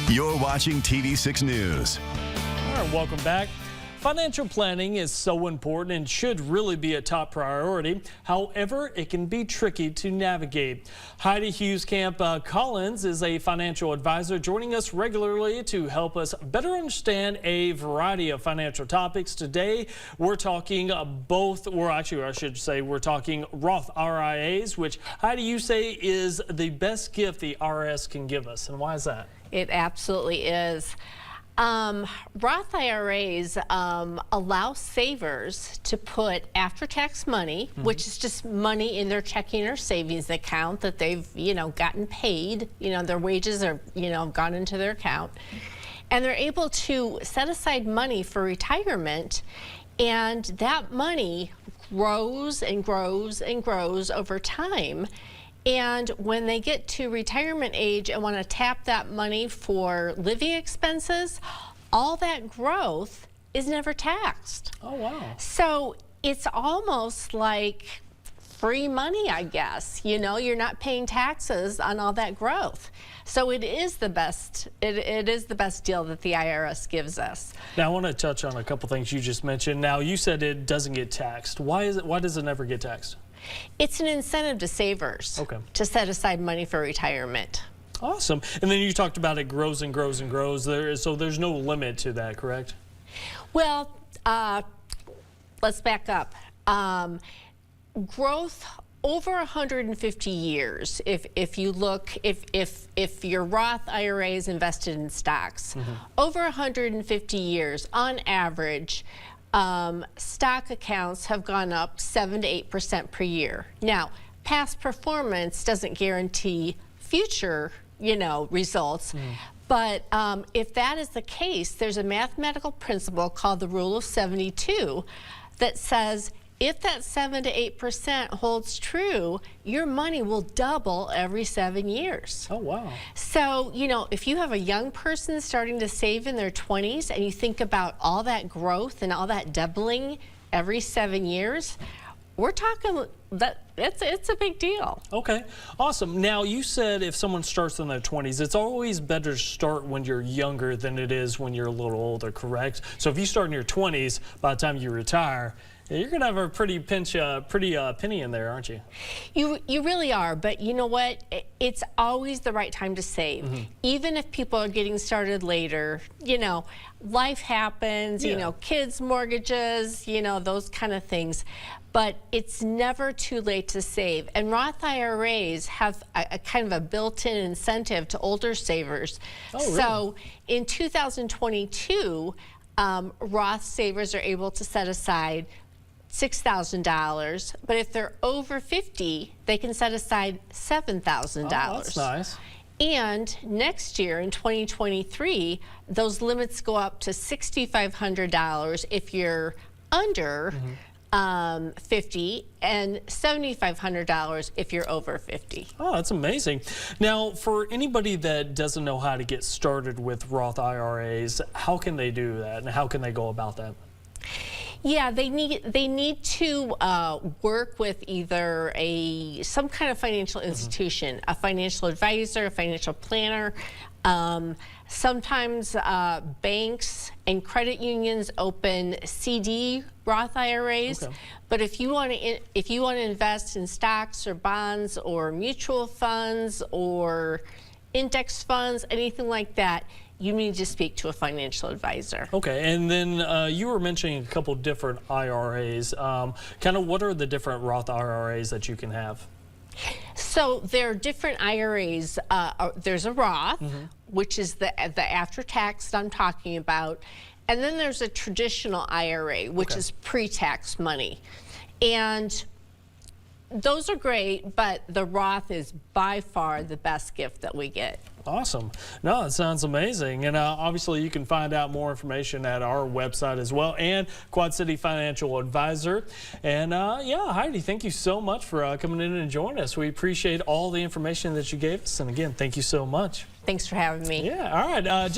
You're watching TD6 News. All right, welcome back. Financial planning is so important and should really be a top priority. However, it can be tricky to navigate. Heidi Hughes-Camp Collins is a financial advisor joining us regularly to help us better understand a variety of financial topics. Today, we're talking we're talking Roth IRAs, which Heidi, you say is the best gift the IRS can give us. And why is that? It absolutely is. Roth IRAs allow savers to put after-tax money, which is just money in their checking or savings account that they've, gotten paid. Their wages are, gone into their account. And they're able to set aside money for retirement, and that money grows and grows and grows over time. And when they get to retirement age and want to tap that money for living expenses, all that growth is never taxed. Oh, wow. So it's almost like free money, I guess. You're not paying taxes on all that growth. So it is the best. It is the best deal that the IRS gives us. Now, I want to touch on a couple things you just mentioned. Now, you said it doesn't get taxed. Why does it never get taxed? It's an incentive to savers to set aside money for retirement. Awesome. And then you talked about it grows and grows and grows. So there's no limit to that, correct? Well, let's back up. Growth over 150 years. If you look, if your Roth IRA is invested in stocks, over 150 years, on average, stock accounts have gone up 7 to 8% per year. Now, past performance doesn't guarantee future, results. But if that is the case, there's a mathematical principle called the rule of 72 that says if that 7 to 8% holds true, your money will double every 7 years. Oh, wow. So, if you have a young person starting to save in their 20s and you think about all that growth and all that doubling every 7 years, we're talking that it's a big deal. Okay, awesome. Now, you said if someone starts in their 20s, it's always better to start when you're younger than it is when you're a little older, correct? So if you start in your 20s, by the time you retire, you're going to have a pretty penny in there, aren't you? You really are, but you know what? It's always the right time to save. Even if people are getting started later, life happens, kids, mortgages, those kind of things. But it's never too late to save. And Roth IRAs have a kind of a built-in incentive to older savers. Oh, really? So in 2022, Roth savers are able to set aside $6,000, but if they're over 50, they can set aside $7,000. Oh, that's nice. And next year, in 2023, those limits go up to $6,500 if you're under 50, and $7,500 if you're over 50. Oh, that's amazing. Now, for anybody that doesn't know how to get started with Roth IRAs, how can they do that, and how can they go about that? Yeah, they need to work with either some kind of financial institution, a financial advisor, a financial planner. Sometimes banks and credit unions open CD Roth IRAs. But if you want to invest in stocks or bonds or mutual funds or index funds, anything like that, you need to speak to a financial advisor. Okay, and then you were mentioning a couple different IRAs. Kind of what are the different Roth IRAs that you can have? So there are different IRAs. There's a Roth, which is the after-tax that I'm talking about. And then there's a traditional IRA, which is pre-tax money. And those are great, but the Roth is by far the best gift that we get. Awesome. No, it sounds amazing. And obviously you can find out more information at our website as well, and Quad City Financial Advisor. And yeah, Heidi, thank you so much for coming in and joining us. We appreciate all the information that you gave us. And again, thank you so much. Thanks for having me. Yeah, all right.